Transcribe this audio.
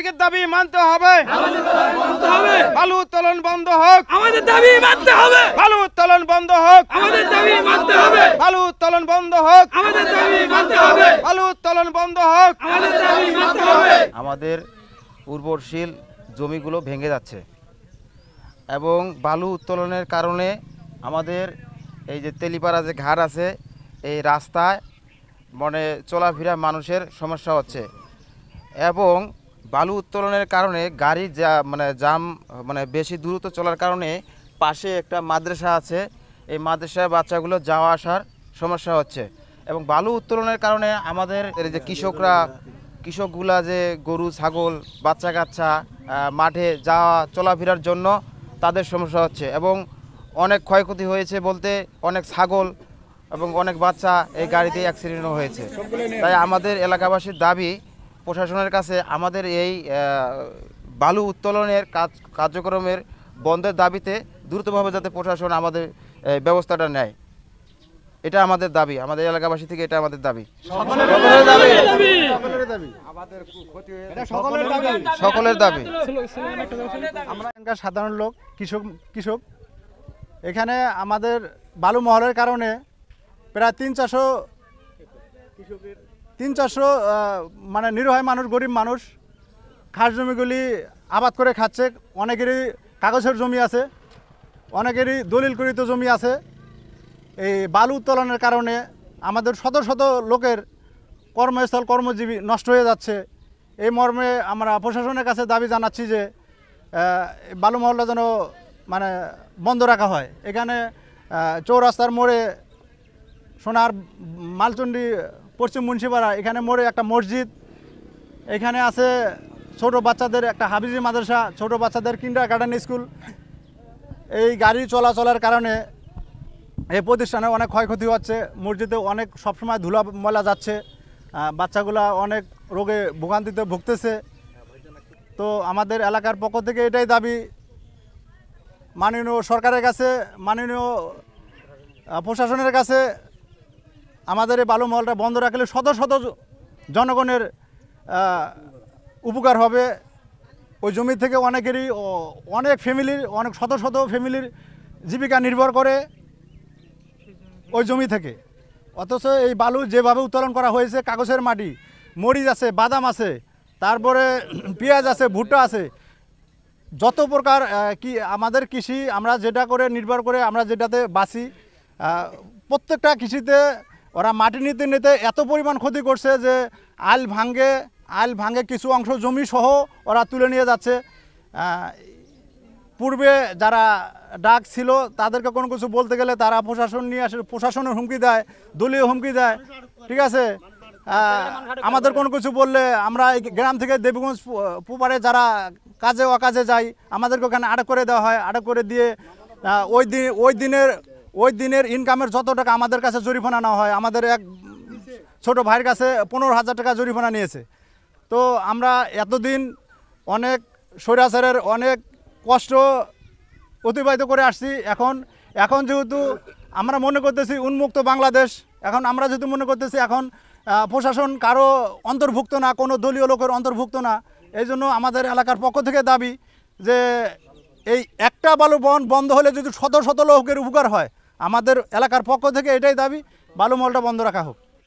ট্রাফিকের দাবি মানতে হবে, বালু উত্তোলন বন্ধ হোক, আমাদের দাবি মানতে হবে, বালু উত্তোলন বন্ধ হোক, আমাদের দাবি মানতে হবে, বালু উত্তোলন বন্ধ হোক, আমাদের দাবি মানতে হবে, বালু উত্তোলন বন্ধ হোক, আমাদের দাবি মানতে হবে। আমাদের উর্বরশীল জমিগুলো ভেঙে যাচ্ছে এবং বালু উত্তোলনের কারণে আমাদের এই যে তেলিপাড়া যে ঘাট আছে এই রাস্তায় মানে চলাফেরা মানুষের সমস্যা হচ্ছে এবং বালু উত্তোলনের কারণে গাড়ি জাম বেশি দ্রুত চলার কারণে পাশে একটা মাদ্রাসা আছে, এই মাদ্রাসায় বাচ্চাগুলো যাওয়া আসার সমস্যা হচ্ছে এবং বালু উত্তোলনের কারণে আমাদের এই যে কৃষকগুলা যে গরু ছাগল বাচ্চা কাচ্চা মাঠে যাওয়া চলাফেরার জন্য তাদের সমস্যা হচ্ছে এবং অনেক ক্ষয়ক্ষতি হয়েছে বলতে অনেক ছাগল এবং অনেক বাচ্চা এই গাড়িতে অ্যাক্সিডেন্টও হয়েছে। তাই আমাদের এলাকাবাসীর দাবি প্রশাসনের কাছে আমাদের এই বালু উত্তোলনের কার্যক্রমের বন্ধের দাবিতে দ্রুতভাবে যাতে প্রশাসন আমাদের ব্যবস্থাটা নেয়, এটা আমাদের দাবি, আমাদের এলাকাবাসী থেকে এটা আমাদের দাবি, সকলের দাবি। আমরা এখানকার সাধারণ লোক কৃষক এখানে আমাদের বালু মহলের কারণে প্রায় 300-400 মানে নিরীহ মানুষ, গরিব মানুষ খাস জমিগুলি আবাদ করে খাচ্ছে। অনেকেরই কাগজের জমি আছে, অনেকেরই দলিলকৃত জমি আছে। এই বালু উত্তোলনের কারণে আমাদের শত শত লোকের কর্মস্থল কর্মজীবী নষ্ট হয়ে যাচ্ছে। এই মর্মে আমরা প্রশাসনের কাছে দাবি জানাচ্ছি যে বালু মহলটা যেন মানে বন্ধ রাখা হয়। এখানে চৌরাস্তার মোড়ে সোনার মালচন্ডী পশ্চিম মুন্সিপাড়া এখানে মোড়ে একটা মসজিদ, এখানে আছে ছোট বাচ্চাদের একটা হাফিজি মাদ্রাসা, ছোট বাচ্চাদের কিন্ডারগার্টেন স্কুল। এই গাড়ি চলাচলের কারণে এই প্রতিষ্ঠানে অনেক ক্ষয়ক্ষতি হচ্ছে। মসজিদে অনেক সবসময় ধুলা ময়লা যাচ্ছে, বাচ্চাগুলা অনেক রোগে ভোগান্তিতে ভুগতেছে। তো আমাদের এলাকার পক্ষ থেকে এটাই দাবি মাননীয় সরকারের কাছে, মাননীয় প্রশাসনের কাছে, আমাদের এই বালু মহলটা বন্ধ রাখলে শত শত জনগণের উপকার হবে। ওই জমি থেকে অনেকেরই অনেক ফ্যামিলির শত শত ফ্যামিলির জীবিকা নির্ভর করে ওই জমি থেকে। অথচ এই বালু যেভাবে উত্তোলন করা হয়েছে, কাগজের মাটি, মরিচ আছে, বাদাম আছে, তারপরে পেঁয়াজ আছে, ভুট্টা আছে, যত প্রকার কি আমাদের কৃষি আমরা যেটা করে নির্ভর করে আমরা যেটাতে বাঁচি, প্রত্যেকটা কৃষিতে ওরা মাটি নিতে নিতে এত পরিমাণ ক্ষতি করছে যে আইল ভাঙ্গে কিছু অংশ জমি সহ ওরা তুলে নিয়ে যাচ্ছে। পূর্বে যারা ডাক ছিল তাদেরকে কোনো কিছু বলতে গেলে তারা প্রশাসন নিয়ে আসে, প্রশাসনের হুমকি দেয়, দলীয় হুমকি দেয়, ঠিক আছে। আমাদের কোনো কিছু বললে আমরা এই গ্রাম থেকে দেবীগঞ্জ পুপারে যারা কাজে অকাজে যাই, আমাদেরকে ওখানে আটক করে দেওয়া হয়। আটক করে দিয়ে ওই দিনের ইনকামের যত টাকা আমাদের কাছে জরিমানা নেওয়া হয়। আমাদের এক ছোট ভাইয়ের কাছে 15,000 টাকা জরিমানা নিয়েছে। তো আমরা এতদিন অনেক স্বৈরাচারের অনেক কষ্ট অতিবাহিত করে আসছি। এখন যেহেতু আমরা মনে করতেছি উন্মুক্ত বাংলাদেশ, এখন আমরা যেহেতু মনে করতেছি এখন প্রশাসন কারো অন্তর্ভুক্ত না, কোনো দলীয় লোকের অন্তর্ভুক্ত না, এই জন্য আমাদের এলাকার পক্ষ থেকে দাবি যে এই একটা বালু বন্ধ হলে যদি শত শত লোকের উপকার হয়, আমাদের এলাকার পক্ষ থেকে এটাই দাবি, বালু মহলটা বন্ধ রাখা হোক।